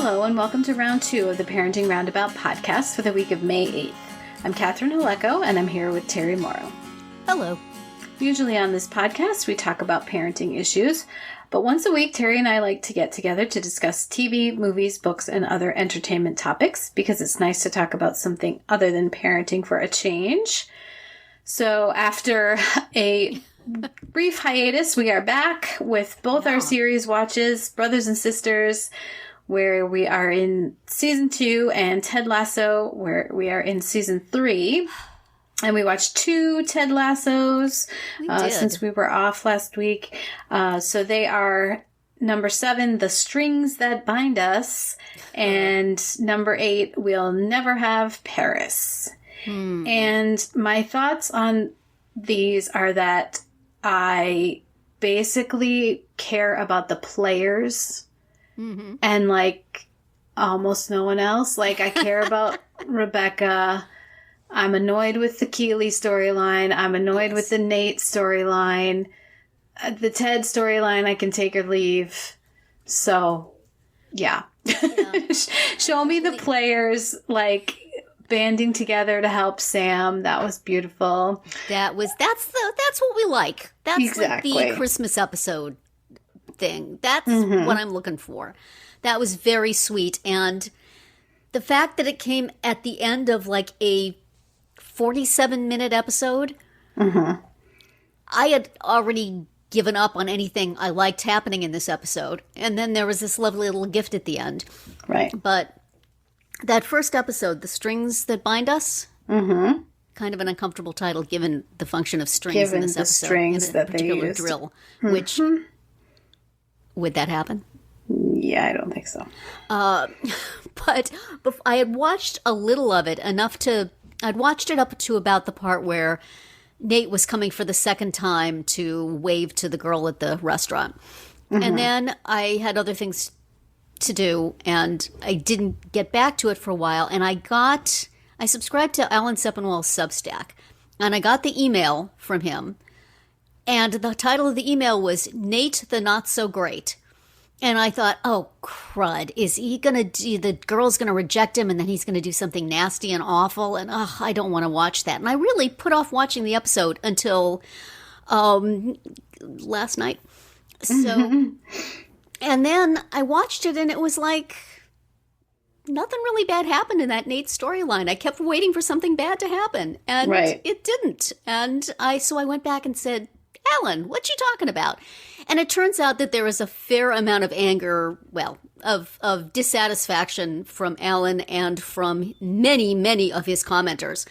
Hello and welcome to round 2 of the Parenting Roundabout podcast for the week of May 8th. I'm Catherine Haleko and I'm here with Terry Morrow. Hello. Usually on this podcast we talk about parenting issues, but once a week Terry and I like to get together to discuss TV, movies, books, and other entertainment topics because it's nice to talk about something other than parenting for a change. So after a brief hiatus, we are back with both our series watches, Brothers and Sisters, where we are in season 2, and Ted Lasso, where we are in season 3. And we watched 2 Ted Lassos since we were off last week. So they are number 7, The Strings That Bind Us, and number 8, We'll Never Have Paris. And my thoughts on these are that I basically care about the players and like almost no one else. Like I care about Rebecca. I'm annoyed with the Keeley storyline. I'm annoyed with the Nate storyline. The Ted storyline I can take or leave. So, yeah. Show me the players like banding together to help Sam. That was beautiful. That's what we like. That's exactly. Like the Christmas episode thing. That's what I'm looking for. That was very sweet. And the fact that it came at the end of like a 47-minute episode, I had already given up on anything I liked happening in this episode. And then there was this lovely little gift at the end. Right. But that first episode, The Strings That Bind Us, kind of an uncomfortable title given the function of strings in this episode. Strings in a that particular they used. Drill, which, would that happen? Yeah, I don't think so. But I had watched a little of it, I'd watched it up to about the part where Nate was coming for the second time to wave to the girl at the restaurant. And then I had other things to do, and I didn't get back to it for a while. And I subscribed to Alan Sepinwall's Substack, and I got the email from him, and the title of the email was Nate the Not So Great. And I thought, oh, crud, is he going to do, the girl's going to reject him, and then he's going to do something nasty and awful, and I don't want to watch that. And I really put off watching the episode until last night. So... And then I watched it, and it was like nothing really bad happened in that Nate storyline. I kept waiting for something bad to happen, and it didn't. And so I went back and said, Alan, what you talking about? And it turns out that there was a fair amount of anger, of dissatisfaction from Alan and from many, many of his commenters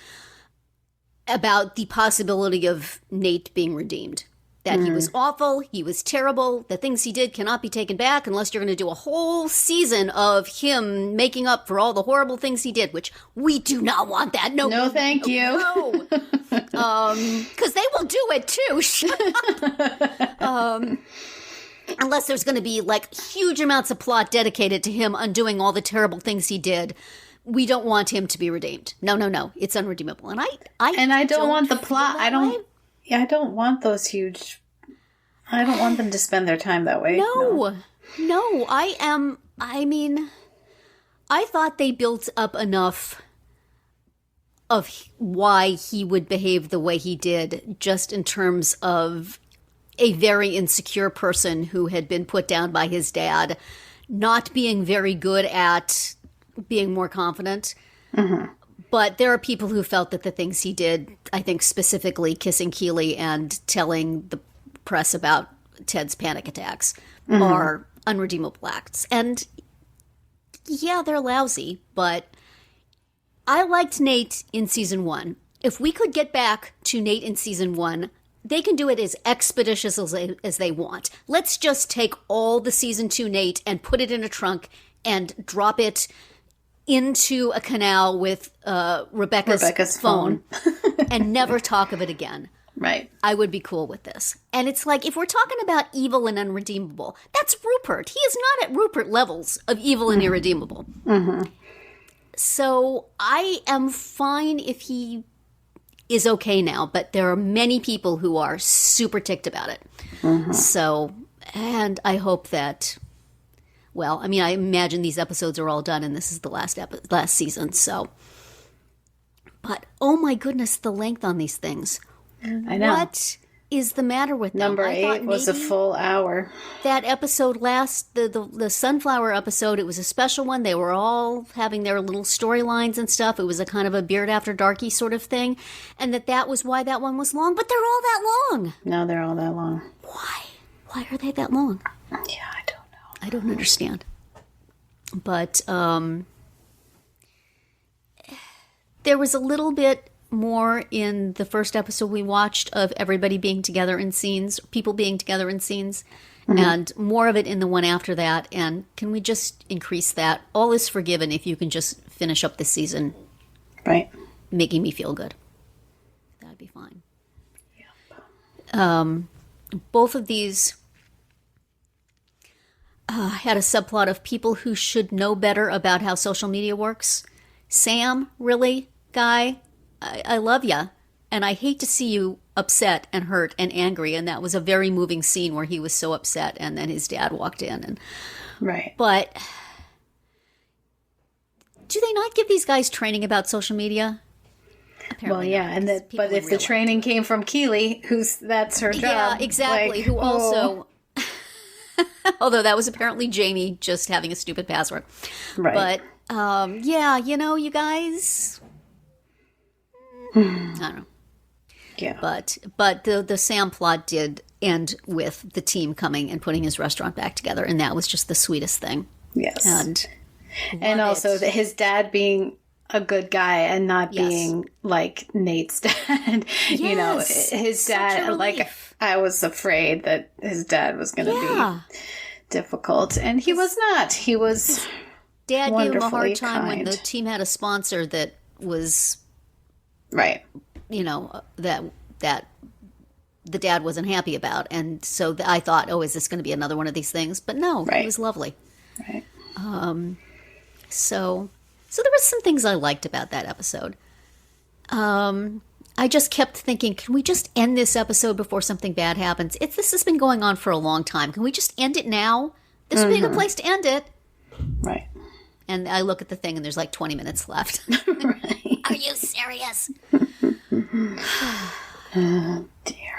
about the possibility of Nate being redeemed. That he was awful, he was terrible, the things he did cannot be taken back unless you're going to do a whole season of him making up for all the horrible things he did, which we do not want that. No, thank you. No. Because they will do it too. Shut up. Unless there's going to be like huge amounts of plot dedicated to him undoing all the terrible things he did. We don't want him to be redeemed. No. It's unredeemable. And I don't want the plot. I don't want those huge... I don't want them to spend their time that way. No. I thought they built up enough of why he would behave the way he did, just in terms of a very insecure person who had been put down by his dad, not being very good at being more confident. But there are people who felt that the things he did, I think specifically kissing Keeley and telling the press about Ted's panic attacks, are unredeemable acts. And yeah, they're lousy, but I liked Nate in season 1. If we could get back to Nate in season 1, they can do it as expeditious as they want. Let's just take all the season 2 Nate and put it in a trunk and drop it into a canal with Rebecca's phone and never talk of it again. Right. I would be cool with this. And it's like, if we're talking about evil and unredeemable, that's Rupert. He is not at Rupert levels of evil and irredeemable. So I am fine if he is okay now, but there are many people who are super ticked about it. So, and I hope that well, I mean, I imagine these episodes are all done and this is the last season, so. But, oh my goodness, the length on these things. I know. What is the matter with them? Number 8 was a full hour. That episode the sunflower episode, it was a special one. They were all having their little storylines and stuff. It was a kind of a Beard After Darky sort of thing. And that was why that one was long. But they're all that long. No, they're all that long. Why? Why are they that long? Yeah, I don't know. I don't understand. But there was a little bit more in the first episode we watched of everybody being together in scenes, people being together in scenes, and more of it in the one after that. And can we just increase that? All is forgiven if you can just finish up the season, right? Making me feel good. That'd be fine. Yep. Both of these had a subplot of people who should know better about how social media works. Sam, really, guy? I love ya, and I hate to see you upset and hurt and angry. And that was a very moving scene where he was so upset, and then his dad walked in. And right. But do they not give these guys training about social media? Apparently well, yeah, not, but if the training came from Keely, that's her job. Yeah, exactly. Like, who also, although that was apparently Jamie just having a stupid password. Right. But yeah, you guys. I don't know. Yeah. But the Sam plot did end with the team coming and putting his restaurant back together, and that was just the sweetest thing. Yes. And also his dad being a good guy and not being like Nate's dad. Yes, his dad, like, I was afraid that his dad was going to be difficult, and he was not. He was Dad gave him a hard time kind. when the team had a sponsor that was... Right. That the dad wasn't happy about. And so I thought, is this going to be another one of these things? But no, It was lovely. Right. So there were some things I liked about that episode. I just kept thinking, can we just end this episode before something bad happens? This has been going on for a long time. Can we just end it now? This would be a good place to end it. Right. And I look at the thing and there's like 20 minutes left. Right. Are you serious? Oh, dear.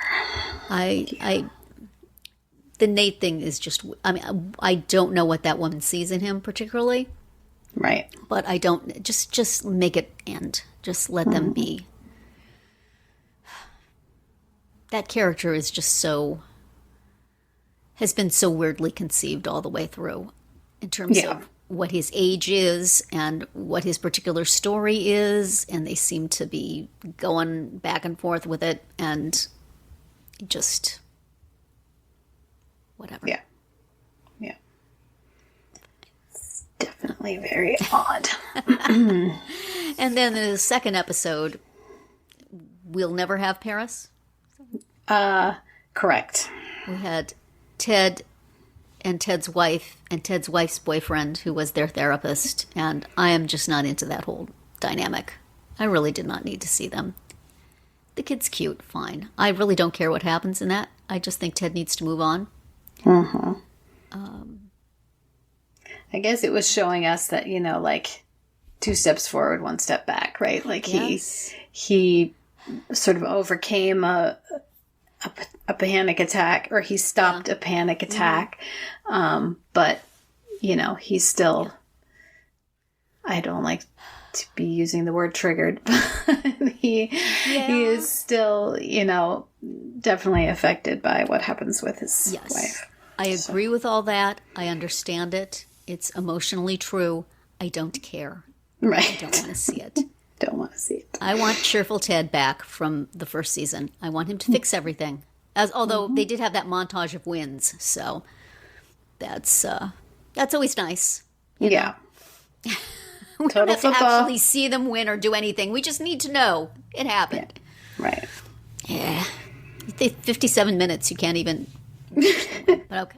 The Nate thing is just, I don't know what that woman sees in him particularly. Right. But I don't, just make it end. Just let them be. That character is just has been so weirdly conceived all the way through in terms of what his age is and what his particular story is, and they seem to be going back and forth with it, and just whatever. Yeah. It's definitely very odd. And then the second episode, We'll Never Have Paris? Correct. We had Ted and Ted's wife and Ted's wife's boyfriend, who was their therapist, and I am just not into that whole dynamic. I really did not need to see them. The kid's cute, fine. I really don't care what happens in that. I just think Ted needs to move on. I guess it was showing us that, like 2 steps forward, 1 step back, right? Like he sort of overcame a panic attack, or he stopped a panic attack. But, he's still, I don't like to be using the word triggered, but he is still, definitely affected by what happens with his wife. I agree with all that. I understand it. It's emotionally true. I don't care. Right. I don't want to see it. Don't want to see it. I want cheerful Ted back from the first season. I want him to fix everything. Although they did have that montage of wins, so that's always nice. You know? We don't have to actually see them win or do anything. We just need to know it happened. Yeah. Right. Yeah. 57 minutes, you can't even... But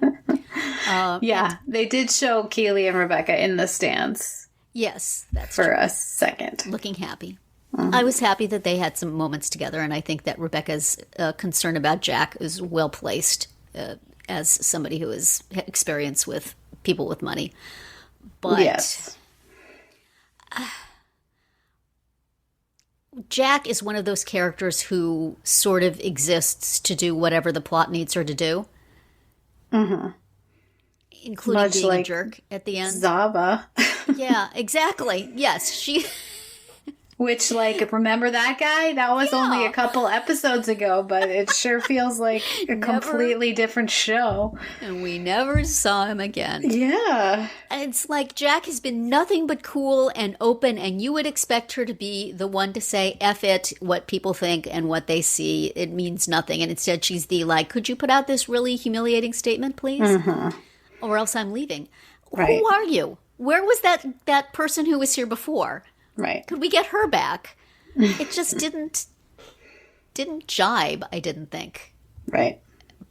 okay. They did show Keely and Rebecca in the stands. Yes, that's for true. a second. Looking happy. I was happy that they had some moments together, and I think that Rebecca's concern about Jack is well placed as somebody who has experience with people with money. But yes. Jack is one of those characters who sort of exists to do whatever the plot needs her to do. Mm-hmm. Including Much being like a jerk at the end. Zava. Yeah, exactly. Yes, she... Which, like, remember that guy? That was only a couple episodes ago, but it sure feels like a completely different show. And we never saw him again. Yeah. It's like Jack has been nothing but cool and open, and you would expect her to be the one to say, F it, what people think and what they see. It means nothing. And instead she's the, like, could you put out this really humiliating statement, please? Mm-hmm. Or else I'm leaving. Right. Who are you? Where was that person who was here before? Right. Could we get her back? It just didn't jibe, I didn't think. Right.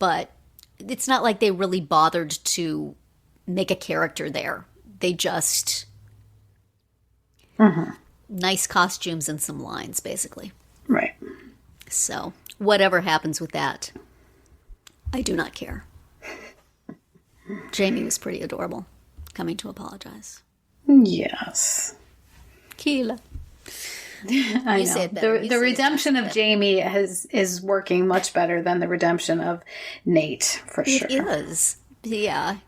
But it's not like they really bothered to make a character there. They just... nice costumes and some lines, basically. Right. So, whatever happens with that, I do not care. Jamie was pretty adorable, coming to apologize. Yes. Keela. I know. The redemption of Jamie is working much better than the redemption of Nate, for sure. It is. Yeah.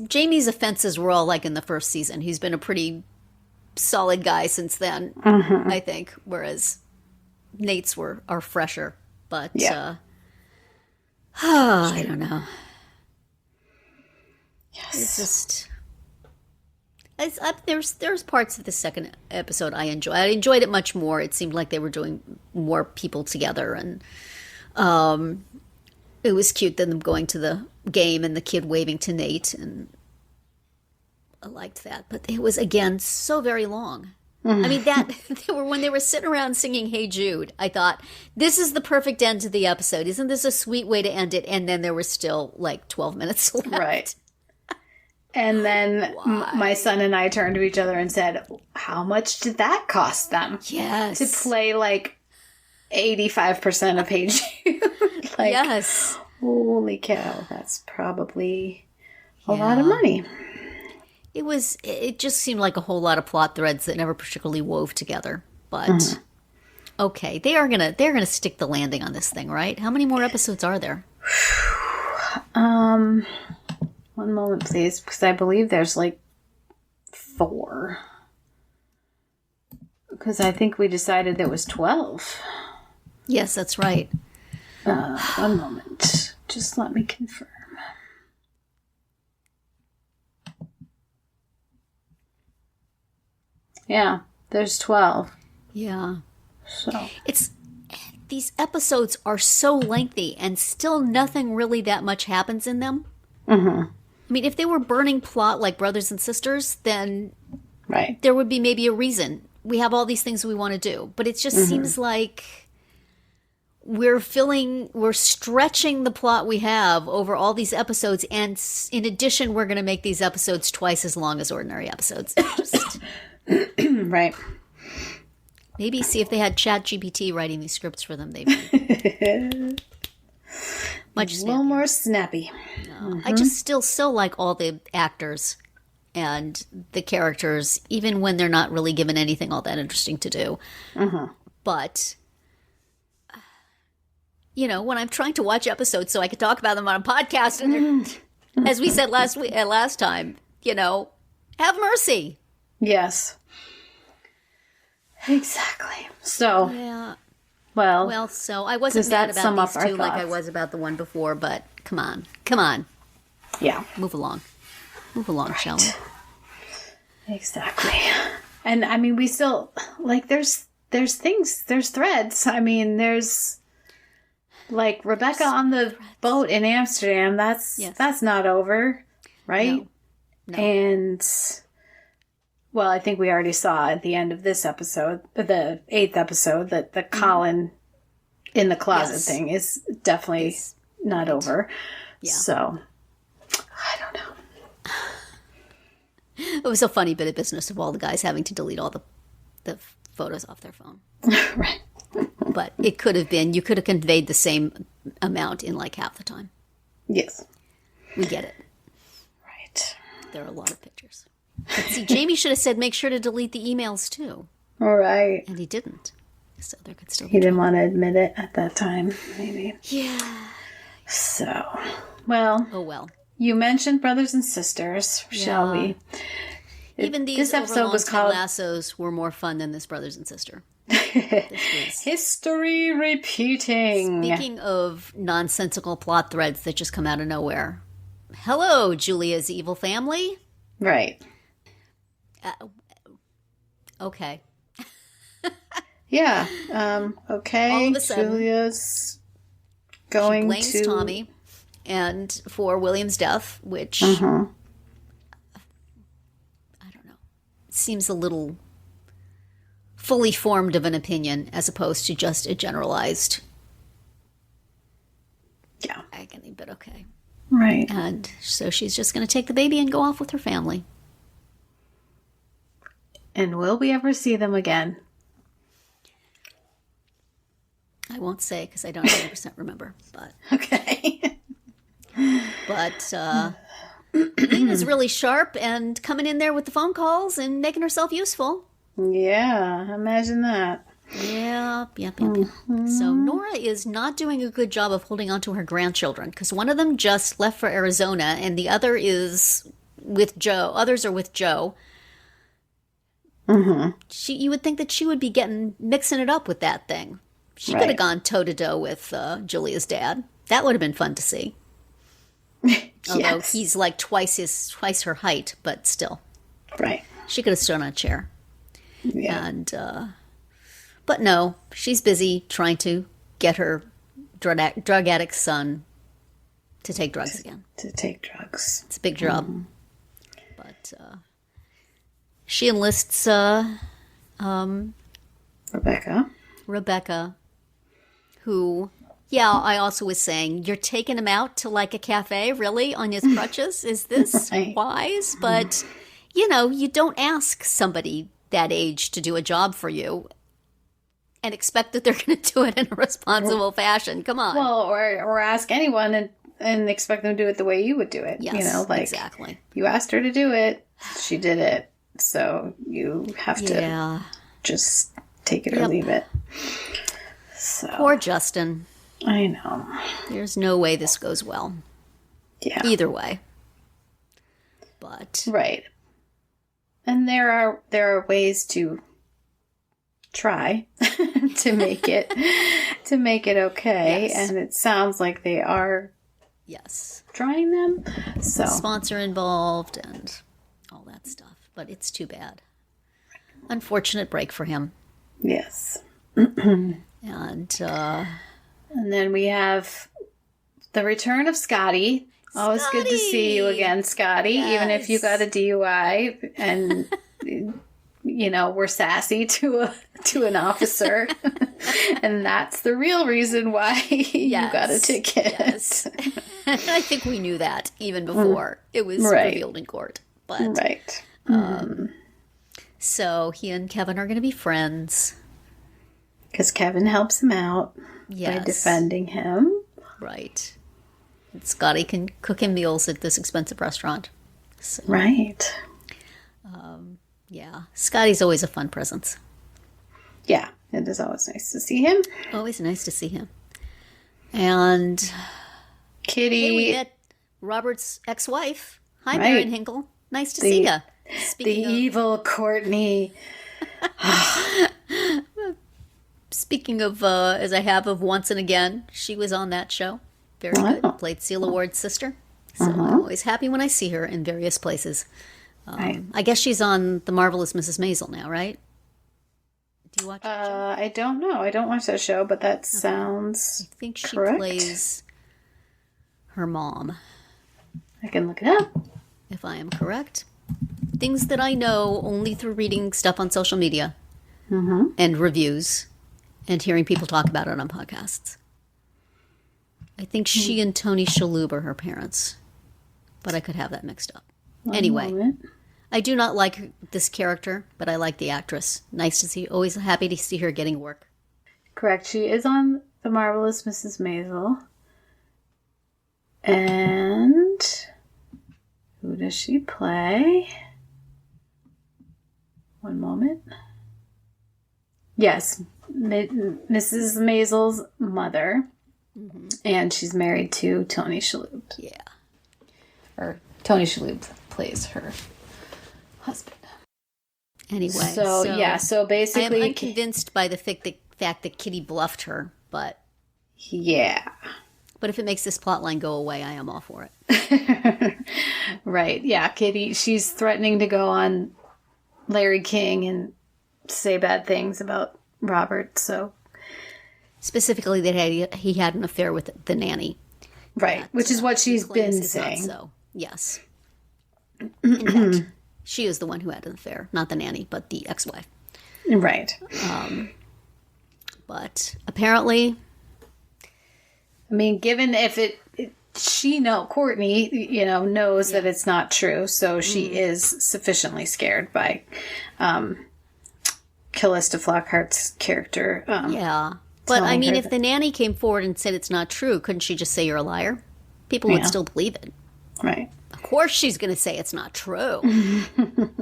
Jamie's offenses were all like in the first season. He's been a pretty solid guy since then, I think, whereas Nate's are fresher. But, I don't know. Yes. It's just... There's parts of the second episode I enjoyed. I enjoyed it much more. It seemed like they were doing more people together, and it was cute them going to the game and the kid waving to Nate, and I liked that. But it was, again, so very long. I mean, when they were sitting around singing "Hey Jude," I thought, this is the perfect end to the episode. Isn't this a sweet way to end it? And then there was still like 12 minutes left. Right. And then my son and I turned to each other and said, how much did that cost them? Yes. To play like 85% of Hey Jude. Like, yes. Holy cow. That's probably a lot of money. It just seemed like a whole lot of plot threads that never particularly wove together. But okay, they're gonna stick the landing on this thing, right? How many more episodes are there? One moment, please, because I believe there's like 4. Because I think we decided there was 12. Yes, that's right. One moment. Just let me confirm. Yeah, there's 12. Yeah. So these episodes are so lengthy and still nothing really that much happens in them. I mean, if they were burning plot like Brothers and Sisters, then there would be maybe a reason. We have all these things we want to do. But it just seems like we're stretching the plot we have over all these episodes. And in addition, we're going to make these episodes twice as long as ordinary episodes. Just... Right. Maybe see if they had ChatGPT writing these scripts for them. They'd be much snappier. A little more snappy. No, I just still like all the actors and the characters, even when they're not really given anything all that interesting to do. But, when I'm trying to watch episodes so I can talk about them on a podcast, and as we said last time, have mercy. Yes. Exactly. So, yeah. Well, so I wasn't mad about these two like I was about the one before, but come on. Yeah. Move along, shall we? Exactly. And I mean, we still, like, there's threads. I mean, there's, like, Rebecca on the boat in Amsterdam. That's not over, right? No. And, well, I think we already saw at the end of this episode, the 8th eepisode, that the Colin in the closet thing is definitely not over. Yeah. So, I don't know. It was a funny bit of business of all the guys having to delete all the photos off their phone. Right. But it could have been, you could have conveyed the same amount in like half the time. Yes. We get it. Right. There are a lot of pictures. But see, Jamie should have said, make sure to delete the emails too. All right. And he didn't. So there could still be He didn't trouble. want to admit it at that time, maybe. Yeah. So, well. Oh, well. You mentioned brothers and sisters, shall we? Even these this episode was called Ted Lassos were more fun than this Brothers and Sister. This was... History repeating. Speaking of nonsensical plot threads that just come out of nowhere. Hello, Julia's evil family. Right. Okay. Yeah. Okay. All of a sudden, Julia's going she blames to Tommy and for William's death, which I don't know, seems a little fully formed of an opinion as opposed to just a generalized agony, but okay. Right. And so she's just going to take the baby and go off with her family. And will we ever see them again? I won't say because I don't 100% remember, but okay. But Lena's really sharp and coming in there with the phone calls and making herself useful. Yeah, imagine that. Yep. So Nora is not doing a good job of holding on to her grandchildren because one of them just left for Arizona and the other is with Joe. Others are with Joe. Mm-hmm. You would think that she would be mixing it up with that thing. She could have gone toe-to-toe with Julia's dad. That would have been fun to see. Although he's like twice her height, but still. Right. She could have stood on a chair. Yeah. And, but no, she's busy trying to get her drug addict son to take drugs again. To take drugs. It's a big job. Mm-hmm. But she enlists Rebecca, who, I also was saying, you're taking him out to like a cafe, really, on his crutches? Is this wise? But, you don't ask somebody that age to do a job for you and expect that they're going to do it in a responsible fashion. Come on. Well, or ask anyone and expect them to do it the way you would do it. Yes, exactly. You asked her to do it, she did it. So you have to just take it or leave it. So. Poor Justin. I know. There's no way this goes well. Yeah. Either way. But. Right. And there are ways to try to make it okay. Yes. And it sounds like they are trying them. So sponsor involved and all that stuff. But it's too bad. Unfortunate break for him. Yes. And then we have the return of Scotty. Always good to see you again, Scotty. Yes. Even if you got a DUI and we're sassy to an officer, and that's the real reason why you got a ticket. Yes. I think we knew that even before it was revealed in court. But so he and Kevin are going to be friends. Because Kevin helps him out by defending him. Right. And Scotty can cook him meals at this expensive restaurant. So, right. Scotty's always a fun presence. Yeah, it is always nice to see him. Always nice to see him. And Kitty. Hey, we met Robert's ex-wife. Hi, Marion Hinkle. Nice to see you. Evil Courtney. Speaking of, as I have of Once and Again, she was on that show. Very good. Played Celia Ward's sister. So I'm always happy when I see her in various places. I guess she's on The Marvelous Mrs. Maisel now, right? Do you watch that show? I don't know. I don't watch that show, but that sounds I think she correct. plays her mom. I can look it up. If I am correct. Things that I know only through reading stuff on social media and reviews and hearing people talk about it on podcasts. I think she and Tony Shalhoub are her parents, but I could have that mixed up. Anyway, I do not like this character, but I like the actress. Nice to see. Always happy to see her getting work. Correct. She is on The Marvelous Mrs. Maisel. And who does she play? One moment. Yes, Mrs. Maisel's mother. Mm-hmm. And she's married to Tony Shalhoub. Yeah. Or Tony Shalhoub plays her husband. Anyway. So basically... I'm unconvinced by the fact that Kitty bluffed her, but... Yeah. But if it makes this plotline go away, I am all for it. Right. Yeah, Kitty, she's threatening to go on Larry King and say bad things about Robert, so... Specifically that he had an affair with the nanny. Right, which is what she's been saying. So, yes. In fact, she is the one who had an affair, not the nanny, but the ex-wife. Right. But apparently... I mean, given if Courtney, knows that it's not true, so she is sufficiently scared by Callista Flockhart's character. Yeah. But, I mean, if the nanny came forward and said it's not true, couldn't she just say you're a liar? People would still believe it. Right. Of course she's going to say it's not true.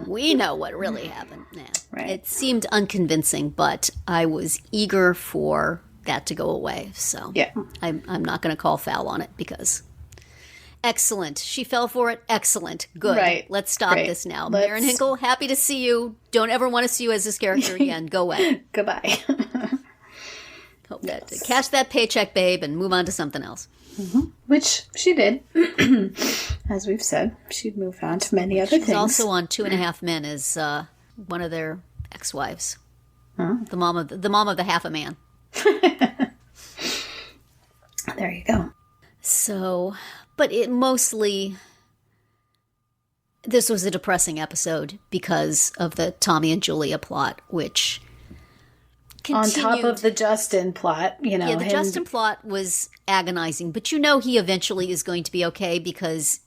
We know what really happened. Nah. Right. It seemed unconvincing, but I was eager for that to go away. So yeah. I'm not going to call foul on it because... Excellent. She fell for it. Excellent. Good. Right. Let's stop this now. Maren Hinkle, happy to see you. Don't ever want to see you as this character again. Go away. Goodbye. Hope that cash that paycheck, babe, and move on to something else. Mm-hmm. Which she did. As we've said, she'd moved on to many other things. She's also on 2.5 Men as one of their ex-wives. Huh? The mom of the half a man. There you go. So, but it mostly... This was a depressing episode because of the Tommy and Julia plot, which... continued. On top of the Justin plot, Yeah, the Justin plot was agonizing, but he eventually is going to be okay because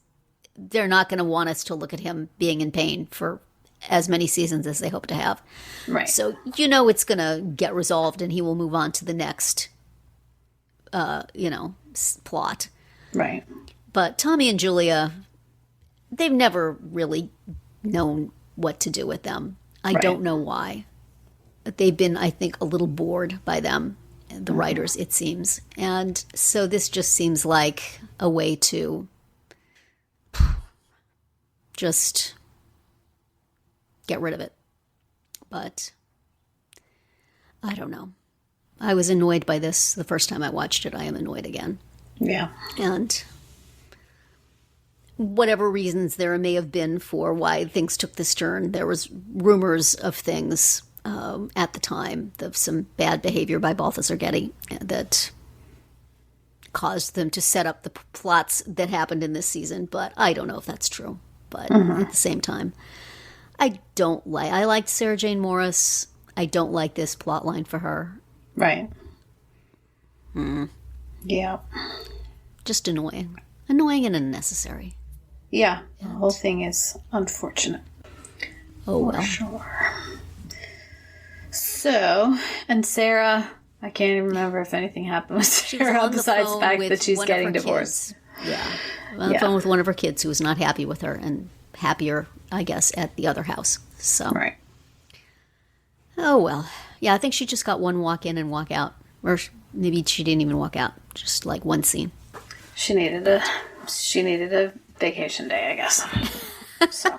they're not going to want us to look at him being in pain for as many seasons as they hope to have. Right. So, it's going to get resolved and he will move on to the next, plot. Right. But Tommy and Julia, they've never really known what to do with them. I don't know why. They've been, I think, a little bored by them, the writers, it seems. And so this just seems like a way to just get rid of it. But I don't know. I was annoyed by this the first time I watched it. I am annoyed again. Yeah. And whatever reasons there may have been for why things took this turn, there was rumors of things at the time, of some bad behavior by Balthazar Getty that caused them to set up the plots that happened in this season. But I don't know if that's true. But at the same time, I liked Sarah Jane Morris. I don't like this plot line for her. Right. Yeah. Just annoying. Annoying and unnecessary. Yeah. The whole thing is unfortunate. Oh, well. For sure. So, and Sarah, I can't even remember if anything happened with Sarah besides the fact that she's getting divorced. Yeah. On the phone with one of her kids who was not happy with her and happier, I guess, at the other house. So. Right. Oh, well. Yeah, I think she just got one walk in and walk out. Or maybe she didn't even walk out. Just like one scene. She needed a vacation day, I guess. So.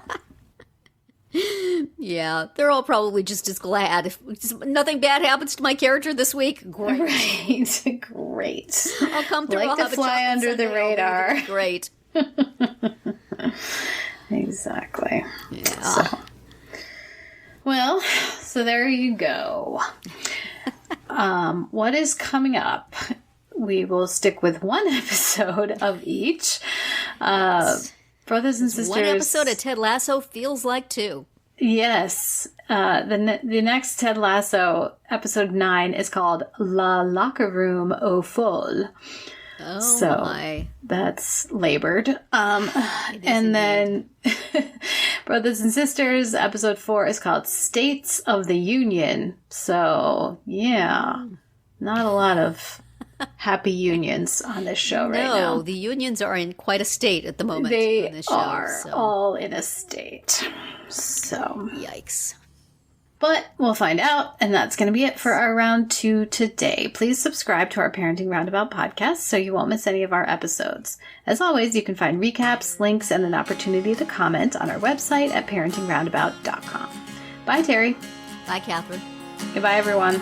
Yeah, they're all probably just as glad. If nothing bad happens to my character this week, great. Right. Great. I'll come through. Like I'll to have fly under the radar. Great. Exactly. Yeah. So there you go. What is coming up? We will stick with one episode of each. Brothers and sisters. One episode of Ted Lasso feels like two. Yes. The next Ted Lasso, episode 9, is called Locker Room Aux Folles. Oh, so my. That's labored. And then Brothers and Sisters, episode 4 is called States of the Union. So, yeah, not a lot of happy unions on this show right now. No, the unions are in quite a state at the moment. They on this show, are all in a state. So. Yikes. But we'll find out, and that's going to be it for our round 2 today. Please subscribe to our Parenting Roundabout podcast so you won't miss any of our episodes. As always, you can find recaps, links, and an opportunity to comment on our website at parentingroundabout.com. Bye, Terry. Bye, Catherine. Goodbye, everyone.